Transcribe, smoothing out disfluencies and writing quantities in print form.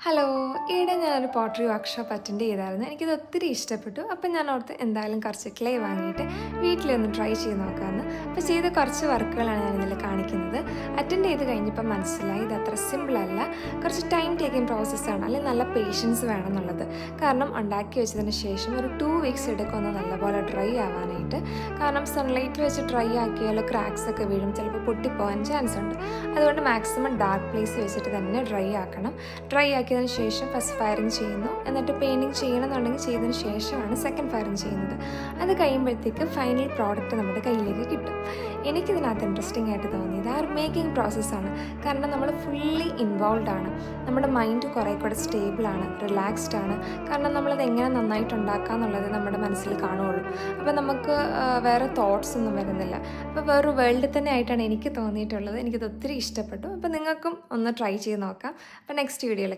Hello, ഈയിടെ ഞാനൊരു pottery workshop attend ചെയ്തായിരുന്നു. എനിക്കിത് ഒത്തിരി ഇഷ്ടപ്പെട്ടു. അപ്പം ഞാൻ ഓർത്ത് എന്തായാലും കുറച്ച് ക്ലേ വാങ്ങിയിട്ട് വീട്ടിലൊന്ന് ട്രൈ ചെയ്ത് നോക്കാമെന്ന്. അപ്പോൾ ചെയ്ത കുറച്ച് വർക്കുകളാണ് ഞാനിതിൽ കാണിക്കുന്നത്. അറ്റൻഡ് ചെയ്ത് കഴിഞ്ഞപ്പോൾ മനസ്സിലായി ഇത് അത്ര സിമ്പിളല്ല, കുറച്ച് ടൈം ടേക്കിംഗ് പ്രോസസ്സാണ്, അല്ലെങ്കിൽ നല്ല പേഷ്യൻസ് വേണം എന്നുള്ളത്. കാരണം ഉണ്ടാക്കി വെച്ചതിന് ശേഷം ഒരു 2 വീക്സ് എടുക്കുമെന്ന് നല്ലപോലെ ഡ്രൈ ആവാനായിട്ട്. കാരണം സൺലൈറ്റിൽ വെച്ച് ഡ്രൈ ആക്കിയാൽ ക്രാക്സ് ഒക്കെ വീഴും, ചിലപ്പോൾ പൊട്ടിപ്പോകാൻ ചാൻസ് ഉണ്ട്. അതുകൊണ്ട് മാക്സിമം ഡാർക്ക് പ്ലേസ് വെച്ചിട്ട് തന്നെ ഡ്രൈ ആക്കണം. ഡ്രൈ ആക്കിയതിന് ശേഷം ഫസ്റ്റ് ഫയറിങ് ചെയ്യുന്നു, എന്നിട്ട് പെയിൻറ്റിങ് ചെയ്യണമെന്നുണ്ടെങ്കിൽ ചെയ്തതിന് ശേഷമാണ് സെക്കൻഡ് ഫയറിങ് ചെയ്യുന്നത്. അത് കഴിയുമ്പോഴത്തേക്ക് ഫൈനൽ പ്രോഡക്റ്റ് നമ്മുടെ കയ്യിലേക്ക് കിട്ടും. എനിക്കിതിനകത്ത് ഇൻട്രസ്റ്റിംഗ് ആയിട്ട് തോന്നിയത് ആ ഒരു മേക്കിംഗ് പ്രോസസ്സാണ്. കാരണം നമ്മൾ ഫുള്ളി ഇൻവോൾവ് ആണ്, നമ്മുടെ മൈൻഡ് കുറേ കൂടെ സ്റ്റേബിളാണ്, റിലാക്സ്ഡ് ആണ്. കാരണം നമ്മളത് എങ്ങനെ നന്നായിട്ട് ഉണ്ടാക്കുക എന്നുള്ളത് നമ്മുടെ മനസ്സിൽ കാണുകയുള്ളൂ. അപ്പോൾ നമുക്ക് വേറെ തോട്ട്സ് ഒന്നും വരുന്നില്ല. അപ്പോൾ വേറൊരു വേൾഡിൽ തന്നെ ആയിട്ടാണ് എനിക്ക് തോന്നിയിട്ടുള്ളത്. എനിക്കത് ഒത്തിരി ഇഷ്ടപ്പെട്ടു. അപ്പോൾ നിങ്ങൾക്കും ഒന്ന് ട്രൈ ചെയ്ത് നോക്കാം. അപ്പോൾ നെക്സ്റ്റ് വീഡിയോയിൽ